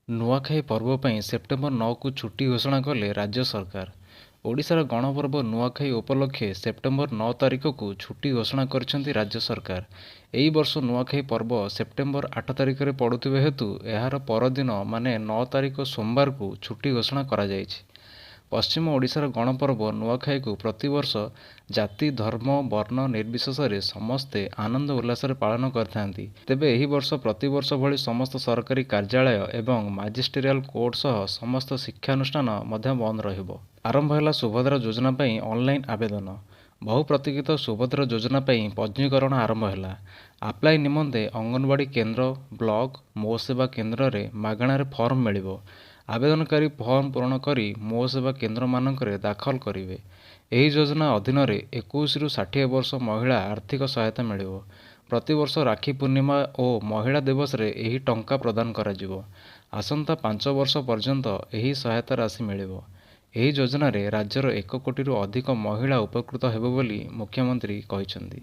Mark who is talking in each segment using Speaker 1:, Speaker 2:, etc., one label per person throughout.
Speaker 1: ନୂଆଖାଇ ପର୍ବ ପାଇଁ ସେପ୍ଟେମ୍ବର 9କୁ ଛୁଟି ଘୋଷଣା କଲେ ରାଜ୍ୟ ସରକାର। ଓଡ଼ିଶାର ଗଣପର୍ବ ନୂଆଖାଇ ଉପଲକ୍ଷେ ସେପ୍ଟେମ୍ବର 9 ତାରିଖକୁ ଛୁଟି ଘୋଷଣା କରିଛନ୍ତି ରାଜ୍ୟ ସରକାର। ଏହି ବର୍ଷ ନୂଆଖାଇ ପର୍ବ ସେପ୍ଟେମ୍ବର 8 ତାରିଖରେ ପଡୁଥିବା ହେତୁ ଏହାର ପରଦିନ ମାନେ 9 ତାରିଖ ସୋମବାରକୁ ଛୁଟି ଘୋଷଣା କରାଯାଇଛି। ପଶ୍ଚିମ ଓଡ଼ିଶାର ଗଣପର୍ବ ନୂଆଖାଇକୁ ପ୍ରତିବର୍ଷ ଜାତି, ଧର୍ମ, ବର୍ଣ୍ଣ ନିର୍ବିଶେଷରେ ସମସ୍ତେ ଆନନ୍ଦ ଉଲ୍ଲାସରେ ପାଳନ କରିଥାନ୍ତି। ତେବେ ଏହି ବର୍ଷ ପ୍ରତିବର୍ଷ ଭଳି ସମସ୍ତ ସରକାରୀ କାର୍ଯ୍ୟାଳୟ ଏବଂ ମାଜିଷ୍ଟ୍ରିଆଲ କୋର୍ଟ ସହ ସମସ୍ତ ଶିକ୍ଷାନୁଷ୍ଠାନ ମଧ୍ୟ ବନ୍ଦ ରହିବ। ଆରମ୍ଭ ହେଲା ସୁଭଦ୍ରା ଯୋଜନା ପାଇଁ ଅନଲାଇନ୍ ଆବେଦନ। ବହୁ ପ୍ରତୀକ୍ଷିତ ସୁଭଦ୍ରା ଯୋଜନା ପାଇଁ ପଞ୍ଜୀକରଣ ଆରମ୍ଭ ହେଲା। ଆପ୍ଲାଏ ନିମନ୍ତେ ଅଙ୍ଗନବାଡ଼ି କେନ୍ଦ୍ର, ବ୍ଲକ, ମୋ ସେବା କେନ୍ଦ୍ରରେ ମାଗଣାରେ ଫର୍ମ ମିଳିବ। ଆବେଦନକାରୀ ଫର୍ମ ପୂରଣ କରି ମୋ ସେବା କେନ୍ଦ୍ରମାନଙ୍କରେ ଦାଖଲ କରିବେ। ଏହି ଯୋଜନା ଅଧୀନରେ 21ରୁ 60 ବର୍ଷ ମହିଳା ଆର୍ଥିକ ସହାୟତା ମିଳିବ। ପ୍ରତିବର୍ଷ ରାକ୍ଷୀ ପୂର୍ଣ୍ଣିମା ଓ ମହିଳା ଦିବସରେ ଏହି ଟଙ୍କା ପ୍ରଦାନ କରାଯିବ। ଆସନ୍ତା 5 ବର୍ଷ ପର୍ଯ୍ୟନ୍ତ ଏହି ସହାୟତା ରାଶି ମିଳିବ। ଏହି ଯୋଜନାରେ ରାଜ୍ୟର 1 କୋଟିରୁ ଅଧିକ ମହିଳା ଉପକୃତ ହେବେ ବୋଲି ମୁଖ୍ୟମନ୍ତ୍ରୀ କହିଛନ୍ତି।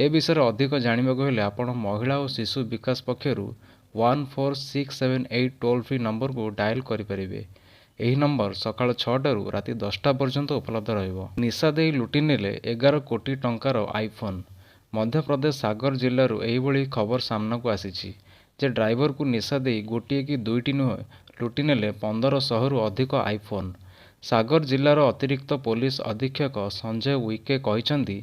Speaker 1: ଏ ବିଷୟରେ ଅଧିକ ଜାଣିବାକୁ ହେଲେ ଆପଣ ମହିଳା ଓ ଶିଶୁ ବିକାଶ ପକ୍ଷରୁ 14678 ଟୋଲ୍ ଫ୍ରି ନମ୍ବରକୁ ଡାଏଲ କରିପାରିବେ। ଏହି ନମ୍ବର ସକାଳ 6ଟାରୁ ରାତି 10ଟା ପର୍ଯ୍ୟନ୍ତ ଉପଲବ୍ଧ ରହିବ। ନିଶା ଦେଇ ଲୁଟିନେଲେ 11 କୋଟି ଟଙ୍କାର ଆଇଫୋନ୍। ମଧ୍ୟପ୍ରଦେଶ ସାଗର ଜିଲ୍ଲାରୁ ଏହିଭଳି ଖବର ସାମ୍ନାକୁ ଆସିଛି ଯେ ଡ୍ରାଇଭରକୁ ନିଶା ଦେଇ ଗୋଟିଏ କି ଦୁଇଟି ନୁହେଁ ଲୁଟିନେଲେ 1500ରୁ ଅଧିକ ଆଇଫୋନ୍। ସାଗର ଜିଲ୍ଲାର ଅତିରିକ୍ତ ପୋଲିସ ଅଧୀକ୍ଷକ ସଞ୍ଜୟ ଉଇକେ କହିଛନ୍ତି,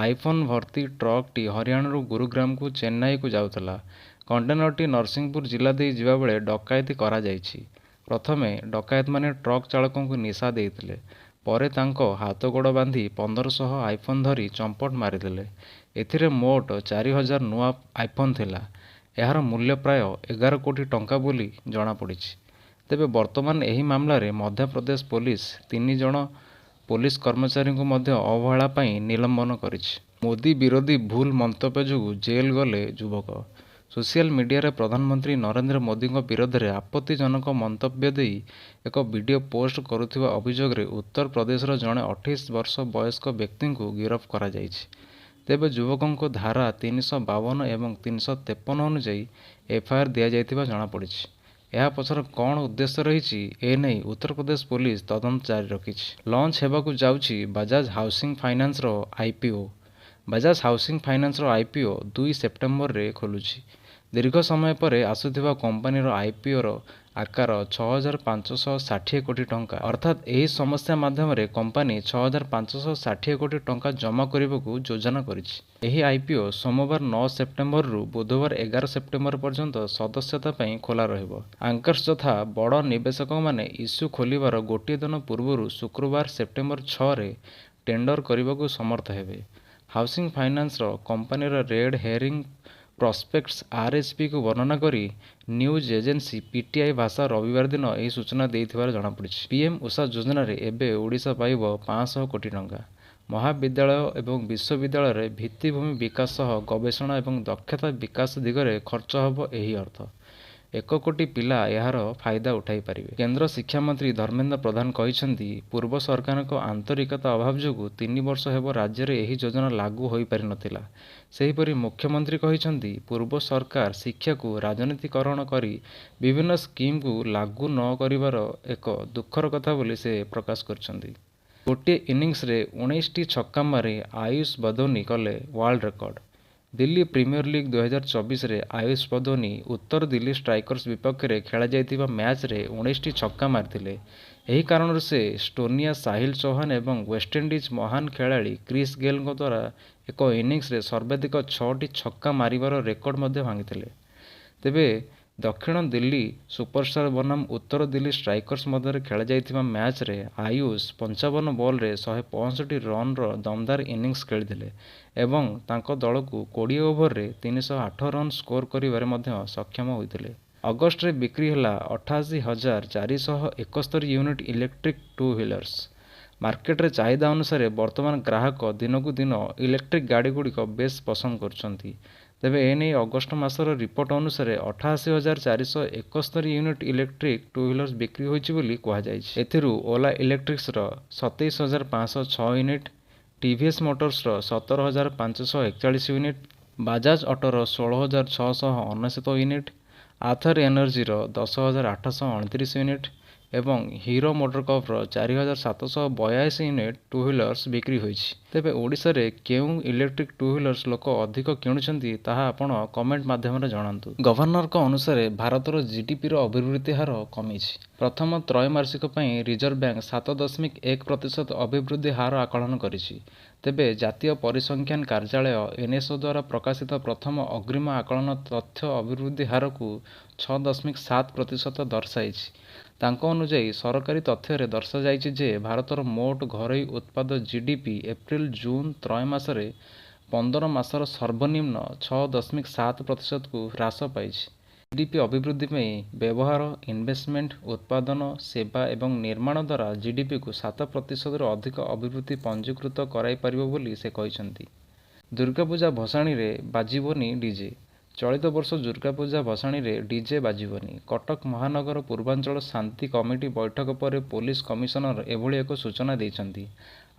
Speaker 1: ଆଇଫୋନ୍ ଭର୍ତ୍ତି ଟ୍ରକ୍ଟି ହରିୟାଣାରୁ ଗୁରୁଗ୍ରାମକୁ ଚେନ୍ନାଇକୁ ଯାଉଥିଲା। କଣ୍ଟେନରଟି ନରସିଂହପୁର ଜିଲ୍ଲା ଦେଇ ଯିବାବେଳେ ଡକାୟତି କରାଯାଇଛି। ପ୍ରଥମେ ଡକାୟତମାନେ ଟ୍ରକ୍ ଚାଳକଙ୍କୁ ନିଶା ଦେଇଥିଲେ। ପରେ ତାଙ୍କ ହାତଗୋଡ଼ ବାନ୍ଧି 1500 ଆଇଫୋନ୍ ଧରି ଚମ୍ପଟ ମାରିଥିଲେ। ଏଥିରେ ମୋଟ 4000 ନୂଆ ଆଇଫୋନ୍ ଥିଲା। ଏହାର ମୂଲ୍ୟ ପ୍ରାୟ 11 କୋଟି ଟଙ୍କା ବୋଲି ଜଣାପଡ଼ିଛି। ତେବେ ବର୍ତ୍ତମାନ ଏହି ମାମଲାରେ ମଧ୍ୟପ୍ରଦେଶ ପୋଲିସ 3 ଜଣ ପୋଲିସ କର୍ମଚାରୀଙ୍କୁ ମଧ୍ୟ ଅବହେଳା ପାଇଁ ନିଲମ୍ବନ କରିଛି। ମୋଦି ବିରୋଧୀ ଭୁଲ ମନ୍ତବ୍ୟ ଯୋଗୁଁ ଜେଲ୍ ଗଲେ ଯୁବକ। ସୋସିଆଲ ମିଡିଆରେ ପ୍ରଧାନମନ୍ତ୍ରୀ ନରେନ୍ଦ୍ର ମୋଦିଙ୍କ ବିରୋଧରେ ଆପତ୍ତିଜନକ ମନ୍ତବ୍ୟ ଦେଇ ଏକ ଭିଡିଓ ପୋଷ୍ଟ କରୁଥିବା ଅଭିଯୋଗରେ ଉତ୍ତରପ୍ରଦେଶର ଜଣେ 28 ବର୍ଷ ବୟସ୍କ ବ୍ୟକ୍ତିଙ୍କୁ ଗିରଫ କରାଯାଇଛି। ତେବେ ଯୁବକଙ୍କୁ ଧାରା 352 ଏବଂ 353 ଅନୁଯାୟୀ ଏଫ୍ଆଇଆର୍ ଦିଆଯାଇଥିବା ଜଣାପଡ଼ିଛି। ଏହା ପଛରେ କ'ଣ ଉଦ୍ଦେଶ୍ୟ ରହିଛି, ଏନେଇ ଉତ୍ତରପ୍ରଦେଶ ପୋଲିସ ତଦନ୍ତ ଜାରି ରଖିଛି। ଲଞ୍ଚ ହେବାକୁ ଯାଉଛି ବାଜାଜ ହାଉସିଂ ଫାଇନାନ୍ସର ଆଇପିଓ। ବାଜାଜ ହାଉସିଂ ଫାଇନାନ୍ସର ଆଇପିଓ 2 ସେପ୍ଟେମ୍ବରରେ ଖୋଲୁଛି। ଦୀର୍ଘ ସମୟ ପରେ ଆସୁଥିବା କମ୍ପାନୀର ଆଇପିଓର ଆକାର 6560 କୋଟି ଟଙ୍କା। ଅର୍ଥାତ୍ ଏହି ସମସ୍ୟା ମାଧ୍ୟମରେ କମ୍ପାନୀ 6560 କୋଟି ଟଙ୍କା ଜମା କରିବାକୁ ଯୋଜନା କରିଛି। ଏହି ଆଇପିଓ ସୋମବାର 9 ସେପ୍ଟେମ୍ବରରୁ ବୁଧବାର 11 ସେପ୍ଟେମ୍ବର ପର୍ଯ୍ୟନ୍ତ ସଦସ୍ୟତା ପାଇଁ ଖୋଲା ରହିବ। ଆଙ୍କର୍ସ ଯଥା ବଡ଼ ନିବେଶକମାନେ ଇସ୍ୟୁ ଖୋଲିବାର ଗୋଟିଏ ଦିନ ପୂର୍ବରୁ ଶୁକ୍ରବାର ସେପ୍ଟେମ୍ବର 6ରେ ଟେଣ୍ଡର କରିବାକୁ ସମର୍ଥ ହେବେ। ହାଉସିଂ ଫାଇନାନ୍ସର କମ୍ପାନୀର ରେଡ୍ ହେରିଂ ପ୍ରସ୍ପେକ୍ଟସ୍ ଆର୍ଏଚ୍ପିକୁ ବର୍ଣ୍ଣନା କରି ନ୍ୟୁଜ୍ ଏଜେନ୍ସି ପିଟିଆଇ ଭାଷା ରବିବାର ଦିନ ଏହି ସୂଚନା ଦେଇଥିବାର ଜଣାପଡ଼ିଛି। ପିଏମ୍ ଉଷା ଯୋଜନାରେ ଏବେ ଓଡ଼ିଶା ପାଇବ 500 କୋଟି ଟଙ୍କା। ମହାବିଦ୍ୟାଳୟ ଏବଂ ବିଶ୍ୱବିଦ୍ୟାଳୟରେ ଭିତ୍ତିଭୂମି ବିକାଶ ସହ ଗବେଷଣା ଏବଂ ଦକ୍ଷତା ବିକାଶ ଦିଗରେ ଖର୍ଚ୍ଚ ହେବ ଏହି ଅର୍ଥ। 1 କୋଟି ପିଲା ଏହାର ଫାଇଦା ଉଠାଇ ପାରିବେ। କେନ୍ଦ୍ର ଶିକ୍ଷାମନ୍ତ୍ରୀ ଧର୍ମେନ୍ଦ୍ର ପ୍ରଧାନ କହିଛନ୍ତି, ପୂର୍ବ ସରକାରଙ୍କ ଆନ୍ତରିକତା ଅଭାବ ଯୋଗୁଁ 3 ବର୍ଷ ହେବ ରାଜ୍ୟରେ ଏହି ଯୋଜନା ଲାଗୁ ହୋଇପାରିନଥିଲା। ସେହିପରି ମୁଖ୍ୟମନ୍ତ୍ରୀ କହିଛନ୍ତି, ପୂର୍ବ ସରକାର ଶିକ୍ଷାକୁ ରାଜନୀତିକରଣ କରି ବିଭିନ୍ନ ସ୍କିମ୍କୁ ଲାଗୁ ନ କରିବାର ଏକ ଦୁଃଖର କଥା ବୋଲି ସେ ପ୍ରକାଶ କରିଛନ୍ତି। ଗୋଟିଏ ଇନିଂସରେ 19ଟି ଛକା ମାରି ଆୟୁଷ ବଦୋନି କଲେ world record. Delhi premier league 2024ରେ ଆୟୁଷ ବଦୋନି ଉତ୍ତର ଦିଲ୍ଲୀ ଷ୍ଟ୍ରାଇକର୍ସ ବିପକ୍ଷରେ ଖେଳାଯାଇଥିବା ମ୍ୟାଚ୍ରେ 19ଟି ଛକା ମାରିଥିଲେ। ଏହି କାରଣରୁ ସେ ଏଷ୍ଟୋନିଆ ସାହିଲ ଚୌହାନ ଏବଂ ୱେଷ୍ଟଇଣ୍ଡିଜ୍ ମହାନ ଖେଳାଳି କ୍ରିସ୍ ଗେଲଙ୍କ ଦ୍ୱାରା ଏକ ଇନିଂସରେ ସର୍ବାଧିକ 6ଟି ଛକା ମାରିବାର ରେକର୍ଡ ମଧ୍ୟ ଭାଙ୍ଗିଥିଲେ। ତେବେ ଦକ୍ଷିଣ ଦିଲ୍ଲୀ ସୁପରଷ୍ଟାର ବନାମ ଉତ୍ତର ଦିଲ୍ଲୀ ଷ୍ଟ୍ରାଇକର୍ସ ମଧ୍ୟରେ ଖେଳାଯାଇଥିବା ମ୍ୟାଚ୍ରେ ଆୟୁଷ 55 ବଲ୍ରେ 165 ରନ୍ର ଦମଦାର ଇନିଂସ ଖେଳିଥିଲେ ଏବଂ ତାଙ୍କ ଦଳକୁ 20 ଓଭରରେ 308 ରନ୍ ସ୍କୋର କରିବାରେ ମଧ୍ୟ ସକ୍ଷମ ହୋଇଥିଲେ। ଅଗଷ୍ଟରେ ବିକ୍ରି ହେଲା 88,471 ୟୁନିଟ୍ ଇଲେକ୍ଟ୍ରିକ୍ ଟୁ ହ୍ୱିଲର୍ସ। ମାର୍କେଟରେ ଚାହିଦା ଅନୁସାରେ ବର୍ତ୍ତମାନ ଗ୍ରାହକ ଦିନକୁ ଦିନ ଇଲେକ୍ଟ୍ରିକ୍ ଗାଡ଼ିଗୁଡ଼ିକ ବେଶ୍ ପସନ୍ଦ କରୁଛନ୍ତି। ତେବେ ଏନେଇ ଅଗଷ୍ଟ ମାସର ରିପୋର୍ଟ ଅନୁସାରେ 88,471 ୟୁନିଟ୍ ଇଲେକ୍ଟ୍ରିକ୍ ଟୁ ହ୍ୱିଲର୍ସ ବିକ୍ରି ହୋଇଛି ବୋଲି କୁହାଯାଇଛି। ଏଥିରୁ ଓଲା ଇଲେକ୍ଟ୍ରିକ୍ସର 27,506 ୟୁନିଟ୍, ଟିଭିଏସ୍ ମୋଟର୍ସର 17,541 ୟୁନିଟ୍, ବାଜାଜ ଅଟୋର 16,699 ୟୁନିଟ୍, ଆଥର ଏନର୍ଜିର 10,829 ୟୁନିଟ୍ ଏବଂ ହିରୋ ମୋଟରକପ୍ର 4,782 ୟୁନିଟ୍ ଟୁ ହ୍ୱିଲର୍ସ ବିକ୍ରି ହୋଇଛି। ତେବେ ଓଡ଼ିଶାରେ କେଉଁ ଇଲେକ୍ଟ୍ରିକ୍ ଟୁ ହ୍ୱିଲର୍ସ ଲୋକ ଅଧିକ କିଣୁଛନ୍ତି ତାହା ଆପଣ କମେଣ୍ଟ ମାଧ୍ୟମରେ ଜଣାନ୍ତୁ। ଗଭର୍ଣ୍ଣରଙ୍କ ଅନୁସାରେ ଭାରତର ଜିଡିପିର ଅଭିବୃଦ୍ଧି ହାର କମିଛି। ପ୍ରଥମ ତ୍ରୈମାସିକ ପାଇଁ ରିଜର୍ଭ ବ୍ୟାଙ୍କ 7.1% ଅଭିବୃଦ୍ଧି ହାର ଆକଳନ କରିଛି। ତେବେ ଜାତୀୟ ପରିସଂଖ୍ୟାନ କାର୍ଯ୍ୟାଳୟ ଏନ୍ଏସ୍ଓ ଦ୍ୱାରା ପ୍ରକାଶିତ ପ୍ରଥମ ଅଗ୍ରିମ ଆକଳନ ତଥ୍ୟ ଅଭିବୃଦ୍ଧି ହାରକୁ 6.7% ଦର୍ଶାଇଛି। ତାଙ୍କ ଅନୁଯାୟୀ ସରକାରୀ ତଥ୍ୟରେ ଦର୍ଶାଯାଇଛି ଯେ ଭାରତର ମୋଟ ଘରୋଇ ଉତ୍ପାଦ ଜିଡିପି ଏପ୍ରିଲ-ଜୁନ ତ୍ରୈମାସରେ 15 ମାସର ସର୍ବନିମ୍ନ 6.7%କୁ ହ୍ରାସ ପାଇଛି। ଜିଡିପି ଅଭିବୃଦ୍ଧି ପାଇଁ ବ୍ୟବହାର, ଇନଭେଷ୍ଟମେଣ୍ଟ, ଉତ୍ପାଦନ, ସେବା ଏବଂ ନିର୍ମାଣ ଦ୍ୱାରା ଜିଡିପିକୁ 7%ରୁ ଅଧିକ ଅଭିବୃଦ୍ଧି ପଞ୍ଜୀକୃତ କରାଇପାରିବ ବୋଲି ସେ କହିଛନ୍ତି। ଦୁର୍ଗାପୂଜା ଭସାଣୀରେ ବାଜିବନି ଡିଜେ। ଚଳିତ ବର୍ଷ ଦୁର୍ଗାପୂଜା ଭସାଣୀରେ ଡିଜେ ବାଜିବନି। କଟକ ମହାନଗର ପୂର୍ବାଞ୍ଚଳ ଶାନ୍ତି କମିଟି ବୈଠକ ପରେ ପୋଲିସ କମିଶନର ଏଭଳି ଏକ ସୂଚନା ଦେଇଛନ୍ତି।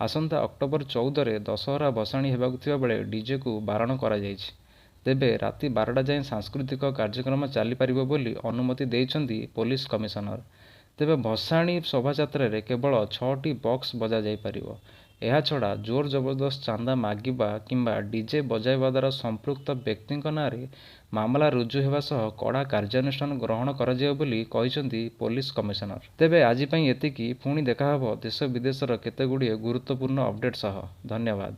Speaker 1: ଆସନ୍ତା ଅକ୍ଟୋବର 14ରେ ଦଶହରା ଭସାଣୀ ହେବାକୁ ଥିବା ବେଳେ ଡିଜେକୁ ବାରଣ କରାଯାଇଛି। ତେବେ ରାତି 12ଟା ଯାଏଁ ସାଂସ୍କୃତିକ କାର୍ଯ୍ୟକ୍ରମ ଚାଲିପାରିବ ବୋଲି ଅନୁମତି ଦେଇଛନ୍ତି ପୋଲିସ କମିଶନର। ତେବେ ଭସାଣୀ ଶୋଭାଯାତ୍ରାରେ କେବଳ 6ଟି ବକ୍ସ ବଜାଯାଇପାରିବ। ଏହାଛଡ଼ା ଜୋର ଜବରଦସ୍ତ ଚାନ୍ଦା ମାଗିବା କିମ୍ବା ଡିଜେ ବଜାଇବା ଦ୍ୱାରା ସମ୍ପୃକ୍ତ ବ୍ୟକ୍ତିଙ୍କ ନାଁରେ ମାମଲା ରୁଜୁ ହେବା ସହ କଡ଼ା କାର୍ଯ୍ୟାନୁଷ୍ଠାନ ଗ୍ରହଣ କରାଯିବ ବୋଲି କହିଛନ୍ତି ପୋଲିସ କମିଶନର। ତେବେ ଆଜି ପାଇଁ ଏତିକି। ପୁଣି ଦେଖାହେବ ଦେଶ ବିଦେଶର କେତେଗୁଡ଼ିଏ ଗୁରୁତ୍ୱପୂର୍ଣ୍ଣ ଅପଡେଟ୍ ସହ। ଧନ୍ୟବାଦ।